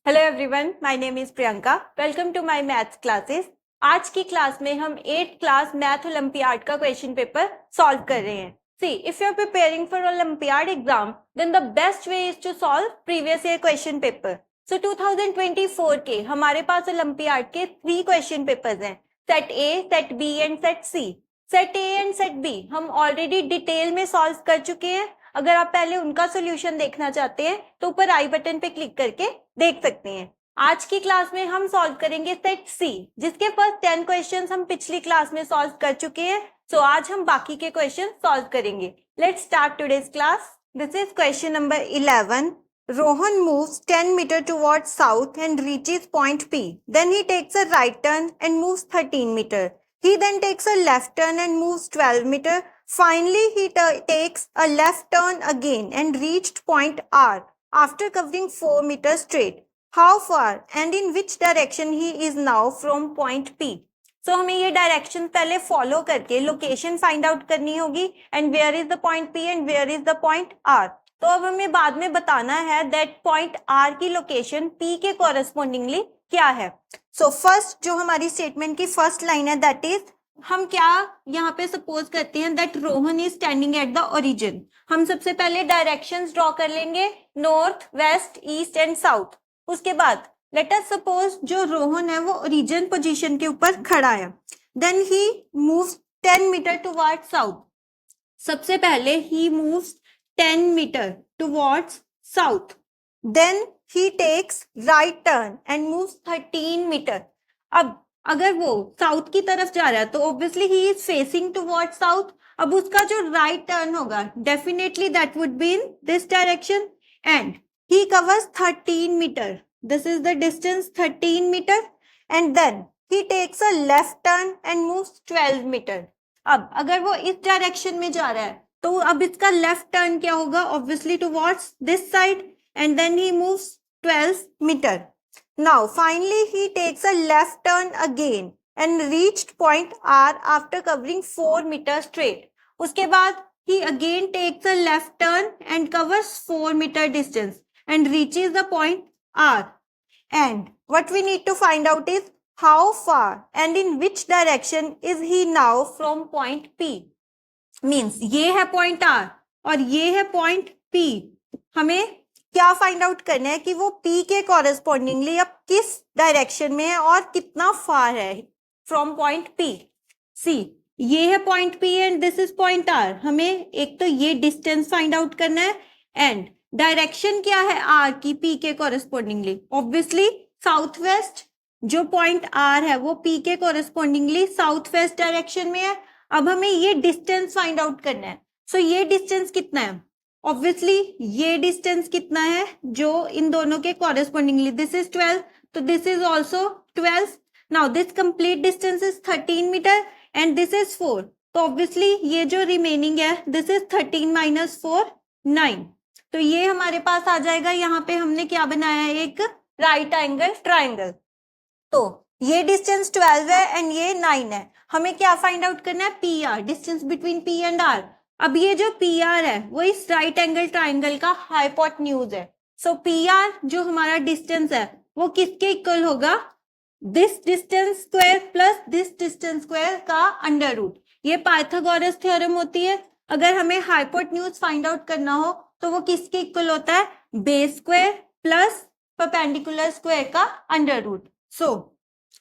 Hello everyone, my name is Priyanka. Welcome to my maths classes. आज की class में हम 8th क्लास मैथ ओलंपियाड का क्वेश्चन पेपर सॉल्व कर रहे हैं। See, if you are preparing for olympiad exam, then the best way is to solve previous year question paper. So 2024 के हमारे पास ओलंपियाड के 3 क्वेश्चन पेपर्स हैं, set A, set B and set C. Set A and set B हम already detail में solve कर चुके हैं। अगर आप पहले उनका सोल्यूशन देखना चाहते हैं तो ऊपर आई बटन पे क्लिक करके देख सकते हैं। आज की क्लास में हम सॉल्व करेंगे सेट सी, जिसके फर्स्ट 10 क्वेश्चंस हम पिछली क्लास में सॉल्व कर चुके हैं। सो आज हम बाकी के क्वेश्चन सॉल्व करेंगे। Let's start today's class. This is question number 11। Rohan moves 10 meter towards south and reaches point P. Then he takes a right turn and moves 13 meter. He then takes a left turn and moves 12 meter. Finally, he takes a left turn again and reached point R after covering 4 meters straight. How far and in which direction he is now from point P? So हमें ये direction पहले follow करके location find out करनी होगी, and where is the point P and where is the point R। तो अब हमें बाद में बताना है दैट पॉइंट R की लोकेशन P के कॉरेस्पॉन्डिंगली क्या है। सो फर्स्ट जो हमारी स्टेटमेंट की फर्स्ट लाइन है, दैट इज हम क्या यहाँ पे सपोज करते हैं that Rohan is standing at the origin. हम सबसे पहले डायरेक्शंस ड्रॉ कर लेंगे, north, west, east and south. उसके बाद लेट अस सपोज जो रोहन है वो ओरिजिन पोजीशन के ऊपर खड़ा है। Then he moves 10 metre towards south. सबसे पहले he moves 10 metre towards south. Then he takes right turn and moves 13 metre. अब अगर वो साउथ की तरफ जा रहा है तो obviously he is facing towards south. अब उसका जो राइट टर्न होगा definitely that would be in this direction and he covers 13 metre. This is the distance 13 metre and then he takes a left turn and moves 12 metre. अब अगर वो इस direction में जा रहा है तो अब इसका लेफ्ट टर्न क्या होगा, obviously towards this side, and then he moves 12 metre. Now, finally, he takes a left turn again and reached point R after covering 4 meters straight. उसके बाद he again takes a left turn and covers 4 meter distance and reaches the point R. And what we need to find out is how far and in which direction is he now from point P. Means ये है point R और ये है point P. हमें क्या find out करना है कि वो P के कॉरेस्पॉन्डिंगली अब किस डायरेक्शन में है और कितना फार है फ्रॉम पॉइंट P। सी, ये है point P and this is point R। हमें एक तो ये डिस्टेंस फाइंड आउट करना है एंड डायरेक्शन क्या है R की P के कॉरेस्पॉन्डिंगली, ऑब्वियसली साउथ वेस्ट। जो पॉइंट R है वो P के कॉरेस्पॉन्डिंगली साउथ वेस्ट डायरेक्शन में है। अब हमें ये डिस्टेंस फाइंड आउट करना है। सो ये डिस्टेंस कितना है, ऑब्वियसली ये डिस्टेंस कितना है जो इन दोनों के कॉरेस्पॉन्डिंगली, दिस इज 12 तो this is also 12। Now this complete distance is 13 metre and this is 4, तो ऑब्वियसली ये जो रिमेनिंग है दिस इज 13 माइनस 4 9। तो ये हमारे पास आ जाएगा। यहाँ पे हमने क्या बनाया है, एक राइट एंगल ट्राइंगल। तो ये डिस्टेंस 12 है एंड ये 9 है। हमें क्या फाइंड आउट करना है, P R, distance between P and R. अब ये जो पी आर है वो इस राइट एंगल ट्राइंगल का हाइपोटेन्यूज है। सो पी आर जो हमारा डिस्टेंस है वो किसके इक्वल होगा, this distance square plus this distance square का अंडर रूट। ये पाइथागोरस थ्योरम होती है। अगर हमें हाइपोटेन्यूज फाइंड आउट करना हो तो वो किसके इक्वल होता है, base square plus perpendicular square का अंडर रूट। सो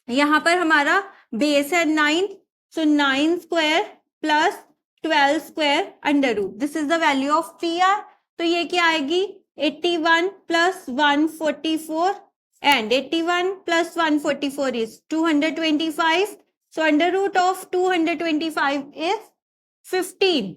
यहाँ पर हमारा बेस है 9, so 9 square plus 12 square under root, this is the value of P R. तो ये क्या आएगी, 81 plus 144 and 81 plus 144 is 225। So under root of 225 is 15।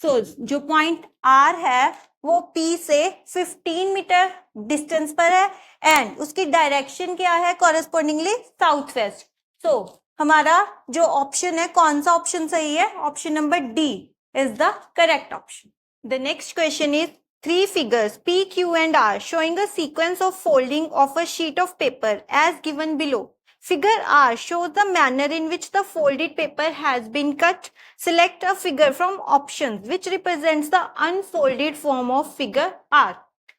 So जो पॉइंट आर है वो P से 15 मीटर डिस्टेंस पर है एंड उसकी डायरेक्शन क्या है, कॉरेस्पॉन्डिंगली साउथ वेस्ट। सो हमारा जो ऑप्शन है, कौन सा ऑप्शन सही है, option number D is the correct option. The next question is 3 figures P, Q and R showing a sequence of folding of a sheet of paper as given below. Figure R shows the manner in which the folded paper has been cut. Select a figure from options which represents the unfolded form of figure R.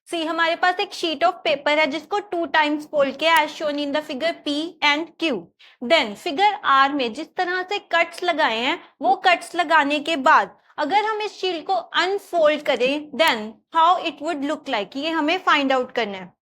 See हमारे पास एक sheet of paper है जिसको 2 times fold किया as shown in the figure P and Q. Then figure R में जिस तरह से कट्स लगाए हैं वो कट्स लगाने के बाद अगर हम इस शीट को अनफोल्ड करें then how it would look like, ये हमें फाइंड आउट करना है।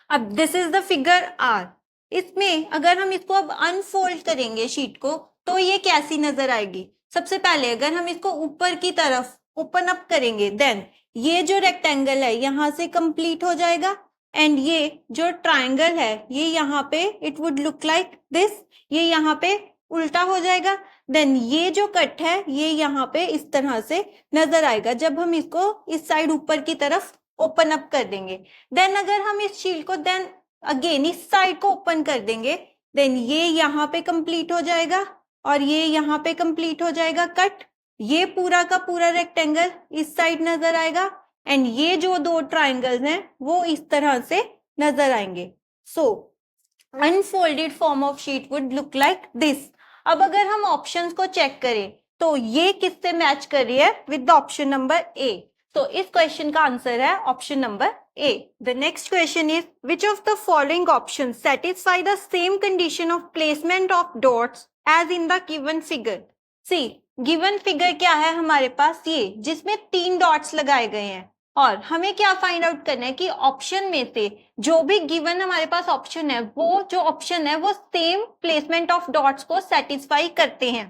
अब this is the figure R, इसमें अगर हम इसको अब अनफोल्ड करेंगे शीट को तो ये कैसी नजर आएगी। सबसे पहले अगर हम इसको ऊपर की तरफ ओपन अप करेंगे देन ये जो रेक्टेंगल है यहाँ से कंप्लीट हो जाएगा एंड ये जो ट्राइंगल है ये यहाँ पे it would look like this, ये यहाँ पे उल्टा हो जाएगा। देन ये जो कट है ये यहाँ पे इस तरह से नजर आएगा जब हम इसको इस साइड ऊपर की तरफ ओपन अप कर देंगे। देन अगर हम इस शील्ड को देन अगेन इस साइड को ओपन कर देंगे देन ये यहाँ पे कंप्लीट हो जाएगा और ये यहाँ पे कंप्लीट हो जाएगा कट। ये पूरा का पूरा रेक्टेंगल इस साइड नजर आएगा एंड ये जो दो ट्राइंगल्स हैं वो इस तरह से नजर आएंगे। So unfolded form of sheet would look like this. अब अगर हम ऑप्शंस को चेक करें तो ये किससे मैच कर रही है with the option number A. तो इस क्वेश्चन का आंसर है option number A. The next question is which of the following option satisfy the same condition of placement of dots as in the given figure. See given figure क्या है हमारे पास, ये जिसमें 3 dots लगाए गए हैं और हमें क्या फाइंड आउट करना है कि ऑप्शन में से जो भी गिवन हमारे पास ऑप्शन है वो जो ऑप्शन है वो सेम प्लेसमेंट ऑफ डॉट्स को सेटिस्फाई करते हैं।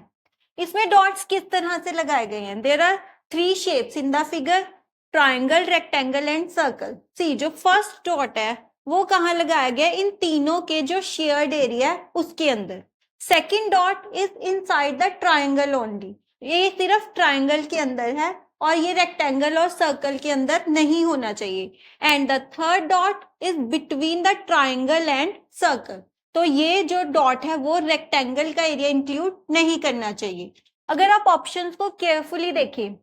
इसमें डॉट्स किस तरह से लगाए गए हैं, there are 3 shapes in the figure, triangle, rectangle and circle. See जो फर्स्ट डॉट है वो कहाँ लगाया गया, इन तीनों के जो शेयर्ड एरिया है उसके अंदर। Second dot is inside the triangle only, ये सिर्फ ट्राइंगल के अंदर है और ये रेक्टेंगल और सर्कल के अंदर नहीं होना चाहिए। And the third dot is between the triangle and circle, तो ये जो डॉट है वो रेक्टेंगल का एरिया इंक्लूड नहीं करना चाहिए। अगर आप ऑप्शंस को केयरफुली देखें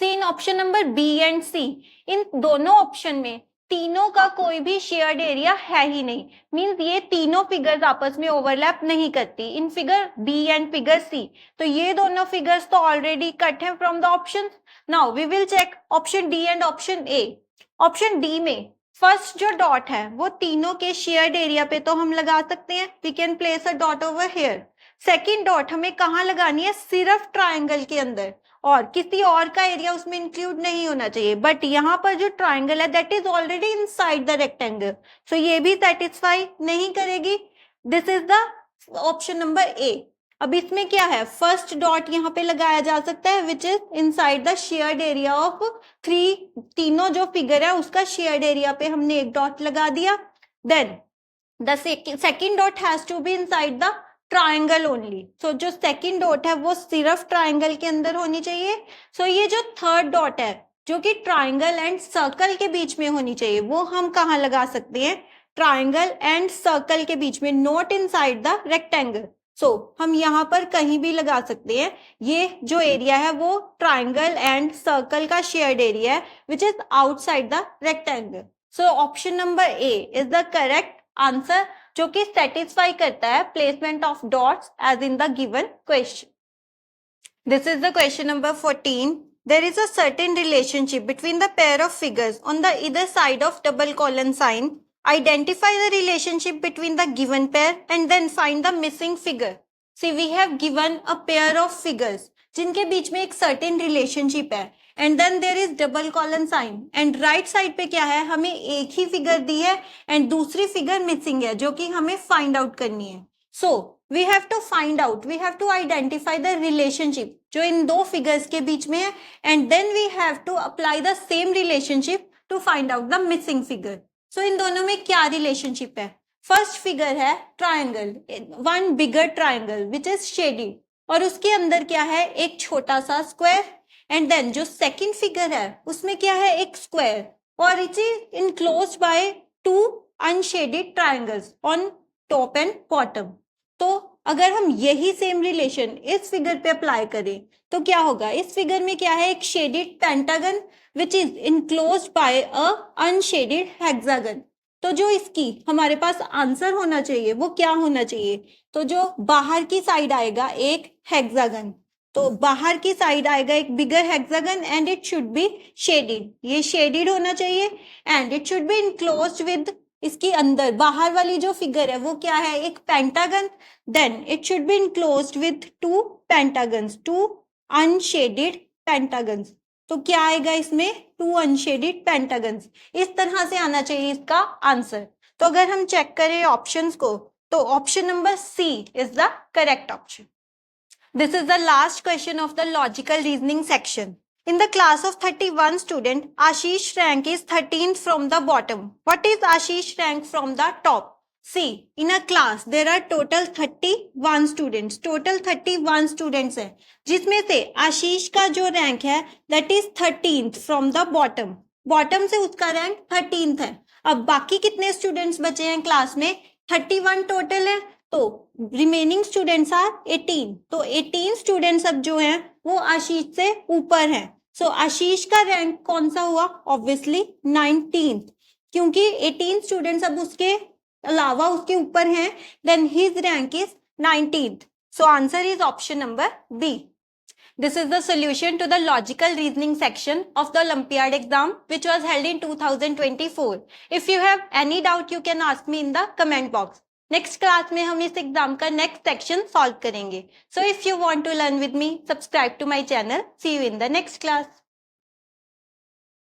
इन ऑप्शन नंबर बी एंड सी, इन दोनों ऑप्शन में तीनों का कोई भी शेयर्ड एरिया है ही नहीं, मींस ये तीनों फिगर्स आपस में ओवरलैप नहीं करती in figure B and figure C. तो ये दोनों फिगर्स तो ऑलरेडी कट हैं from the options. Now we will check option D and option A. Option D में फर्स्ट जो डॉट है वो तीनों के शेयर्ड एरिया पे तो हम लगा सकते हैं, we can place a dot over here. Second dot हमें कहाँ लगानी है, सिर्फ ट्राइंगल के अंदर और किसी और का एरिया उसमें इंक्लूड नहीं होना चाहिए। बट यहाँ पर जो ट्राइंगल है that is already inside the rectangle, so ये भी सेटिस्फाई नहीं करेगी। This is the option number A. अब इसमें क्या है, फर्स्ट डॉट यहाँ पे लगाया जा सकता है which is inside the shared area of 3, तीनों जो फिगर है उसका शेयर्ड एरिया पे हमने एक डॉट लगा दिया। Then the second dot has to be inside the triangle only, so जो सेकंड डॉट है वो सिर्फ ट्राइंगल के अंदर होनी चाहिए। सो ये जो थर्ड डॉट है जो कि ट्राइंगल एंड सर्कल के बीच में होनी चाहिए वो हम कहाँ लगा सकते हैं, ट्राइंगल एंड सर्कल के बीच में, नॉट इनसाइड द रेक्टेंगल। सो हम यहाँ पर कहीं भी लगा सकते हैं। ये जो एरिया है वो ट्राइंगल एंड सर्कल का शेयर्ड एरिया है which is outside the rectangle. So option number A is the correct answer जो कि सेटिस्फाई करता है placement of dots as in the given question. This is the question number 14। There is a certain relationship between the pair of figures on the either side of double colon sign. Identify the relationship between the given pair and then find the missing figure. See, we have given a pair of figures जिनके बीच में एक certain relationship है and then there is double colon sign and right side पे क्या है, हमें एक ही figure दी है and दूसरी फिगर मिसिंग है जो कि हमें फाइंड आउट करनी है। So we have to find out, we have to identify the relationship जो इन दो फिगर्स के बीच में है and then we have to apply the same relationship to find out the missing figure. So इन दोनों में क्या रिलेशनशिप है, फर्स्ट फिगर है triangle, one bigger triangle which is shaded और उसके अंदर क्या है, एक छोटा सा स्क्वायर एंड देन जो सेकंड फिगर है उसमें क्या है, एक स्क्वायर और it is enclosed bye 2 unshielded triangles on top and bottom. तो अगर हम यही सेम रिलेशन इस फिगर पे अप्लाई करें तो क्या होगा, इस फिगर में क्या है, एक shaded pentagon which is enclosed bye a unshielded hexagon. तो जो इसकी हमारे पास आंसर होना चाहिए वो क्या होना चाहिए, तो जो बाहर की साइड आएगा एक हेक्सागन तो बाहर की साइड आएगा एक bigger hexagon and it should be shaded, ये शेडिड होना चाहिए and it should be enclosed with, इसके अंदर बाहर वाली जो फिगर है वो क्या है, एक pentagon, then it should be enclosed with two pentagons, two unshaded pentagons. तो क्या आएगा इसमें, टू अनशेडिड पेंटागन्स, इस तरह से आना चाहिए इसका आंसर। तो अगर हम चेक करें ऑप्शंस को तो option number C is the correct option. This is the last question of the logical reasoning section. In the class of 31 student, Ashish rank is 13th from the bottom. What is Ashish rank from the top? See, in a class there are total 31 students. Total 31 students है, जिसमें से आशीष का जो rank है that is 13th from the bottom. Bottom से उसका rank 13th है। अब बाकी कितने स्टूडेंट्स बचे हैं क्लास में, 31 टोटल है, तो रिमेनिंग स्टूडेंट्स आर 18, तो 18 स्टूडेंट्स अब जो हैं वो आशीष से ऊपर हैं। सो आशीष का रैंक कौन सा हुआ, ऑब्वियसली 19th, क्योंकि 18 स्टूडेंट्स अब उसके अलावा उसके ऊपर हैं, then his rank is 19th। So answer is option number B. This is the solution to the logical reasoning section of the Olympiad exam which was held in 2024. If you have any doubt, you can ask me in the comment box. Next class में हम इस exam का next section solve करेंगे. So if you want to learn with me, subscribe to my channel. See you in the next class.